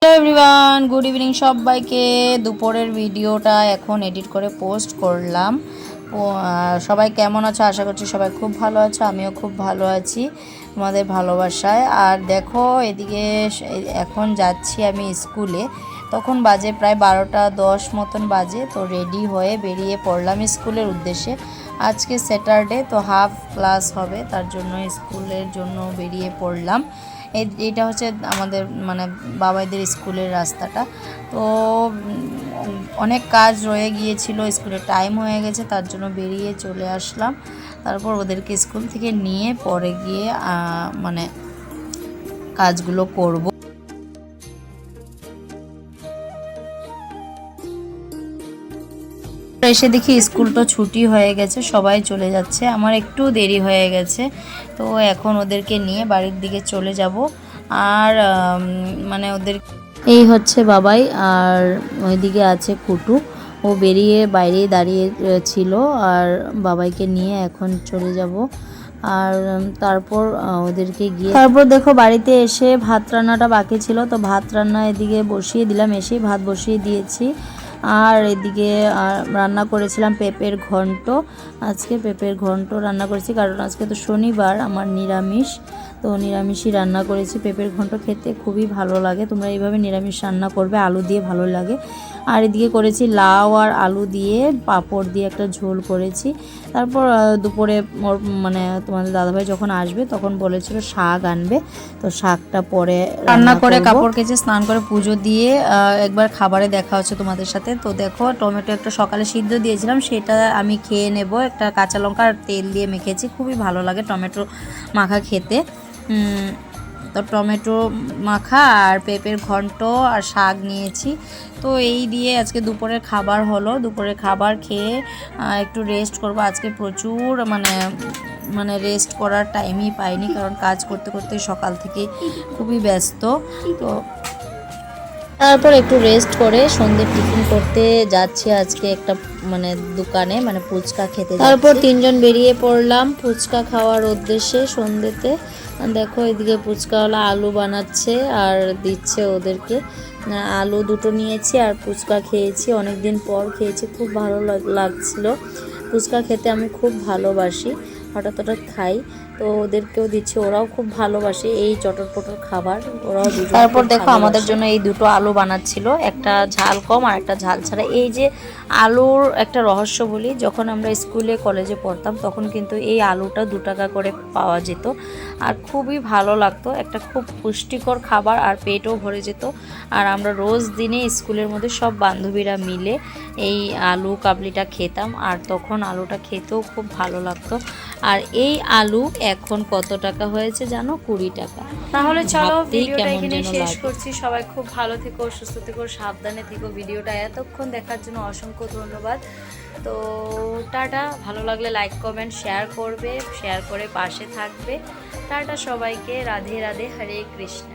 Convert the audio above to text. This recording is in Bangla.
হ্যালো এভরিওয়ান, গুড ইভিনিং সবাইকে। দুপুরের ভিডিওটা এখন এডিট করে পোস্ট করলাম। সবাই কেমন আছো? আশা করছি সবাই খুব ভালো আছো, আমিও খুব ভালো আছি তোমাদের ভালোবাসায়। আর দেখো এদিকে এখন যাচ্ছি আমি স্কুলে। তখন বাজে প্রায় 12টা 10 মতন বাজে। তো রেডি হয়ে বেরিয়ে পড়লাম স্কুলের উদ্দেশ্যে। আজকে স্যাটারডে, তো হাফ ক্লাস হবে, তার জন্য স্কুলের জন্য বেরিয়ে পড়লাম। এইটা হচ্ছে আমাদের মানে বাবাইদের স্কুলের রাস্তাটা। তো অনেক কাজ রয়ে গিয়েছিল, স্কুলের টাইম হয়ে গেছে, তার জন্য বেরিয়ে চলে আসলাম। তারপর ওদেরকে স্কুল থেকে নিয়ে পরে গিয়ে মানে কাজগুলো করব। এসে দেখি স্কুল তো ছুটি হয়ে গেছে, সবাই চলে যাচ্ছে, আমার একটু দেরি হয়ে গেছে। তো এখন ওদেরকে নিয়ে বাড়ির দিকে চলে যাব। আর মানে ওদের এই হচ্ছে বাবাই, আর ওইদিকে আছে কুটু। ও বেরিয়ে বাইরে দাঁড়িয়ে ছিল, আর বাবাইকে নিয়ে এখন চলে যাব। আর তারপর ওদেরকে গিয়ে তারপর দেখো বাড়িতে এসে ভাত রান্নাটা বাকি ছিল, তো ভাত রান্না এদিকে বসিয়ে দিলাম, এসেই ভাত বসিয়ে দিয়েছি। আর এদিকে রান্না করেছিলাম পেঁপের ঘন্ট। আজকে পেঁপের ঘন্ট রান্না করেছি, কারণ আজকে তো শনিবার, আমার নিরামিষ। তো নিরামিষই রান্না করেছি। পেঁপের ঘন্ট খেতে খুবই ভালো লাগে, তোমরা এইভাবে নিরামিষ রান্না করবে, আলু দিয়ে ভালো লাগে। আর এদিকে করেছি লাউ আর আলু দিয়ে পাঁপড় দিয়ে একটা ঝোল করেছি। তারপর দুপুরে মানে তোমাদের দাদাভাই যখন আসবে তখন বলেছিল শাক আনবে, তো শাকটা পরে রান্না করে কাপড় কেচে স্নান করে পুজো দিয়ে একবার খাবারে দেখা হচ্ছে তোমাদের সাথে। তো দেখো টমেটো একটা সকালে সিদ্ধ দিয়েছিলাম, সেটা আমি খেয়ে নেব। একটা কাঁচা লঙ্কা আর তেল দিয়ে মেখেছি, খুবই ভালো লাগে টমেটো মাখা খেতে। তো টমেটো মাখা আর পেঁপের ঘন্ট আর শাক নিয়েছি। তো এই দিয়ে আজকে দুপুরের খাবার হলো। দুপুরের খাবার খেয়ে একটু রেস্ট করব। আজকে প্রচুর মানে রেস্ট করার টাইমই পাইনি, কারণ কাজ করতে করতে সকাল থেকে খুবই ব্যস্ত। তো তারপর একটু রেস্ট করে সন্ধ্যে টিফিন করতে যাচ্ছি আজকে একটা মানে দোকানে, মানে ফুচকা খেতে। তারপর তিনজন বেরিয়ে পড়লাম ফুচকা খাওয়ার উদ্দেশ্যে সন্ধ্যেতে। দেখো এদিকে ফুচকাওয়ালা আলু বানাচ্ছে আর দিচ্ছে ওদেরকে। আলু দুটো নিয়েছি আর ফুচকা খেয়েছি, অনেক দিন পর খেয়েছি, খুব ভালো লাগছিল। ফুচকা খেতে আমি খুব ভালোবাসি, হঠাৎ হঠাৎ খাই। তো ওদেরকেও দিচ্ছি, ওরাও খুব ভালোবাসে এই চটর পটর খাবার, ওরাও। তারপর দেখো আমাদের জন্য এই দুটো আলু বানাচ্ছিল, একটা ঝাল কম আর একটা ঝাল ছাড়া। এই যে আলুর একটা রহস্য বলি, যখন আমরা স্কুলে কলেজে পড়তাম তখন কিন্তু এই আলুটা 2 টাকা করে পাওয়া যেত, আর খুবই ভালো লাগতো। একটা খুব পুষ্টিকর খাবার, আর পেটও ভরে যেত। আর আমরা রোজ দিনে স্কুলের মধ্যে সব বান্ধবীরা মিলে এই আলু কাবলিটা খেতাম, আর তখন আলুটা খেতেও খুব ভালো লাগতো। আর এই আলু এখন কত টাকা হয়েছে জানো? 20 টাকা। তাহলে চলো ভিডিওটা এখানে শেষ করছি। সবাই খুব ভালো থেকো, সুস্থ থেকো, সাবধানে থেকো। ভিডিওটা এতক্ষণ দেখার জন্য অসংখ্য ধন্যবাদ। তো টাটা। ভালো লাগলে লাইক কমেন্ট শেয়ার করবে, শেয়ার করে পাশে থাকবে। টাটা সবাইকে, রাধে রাধে, হরে কৃষ্ণ।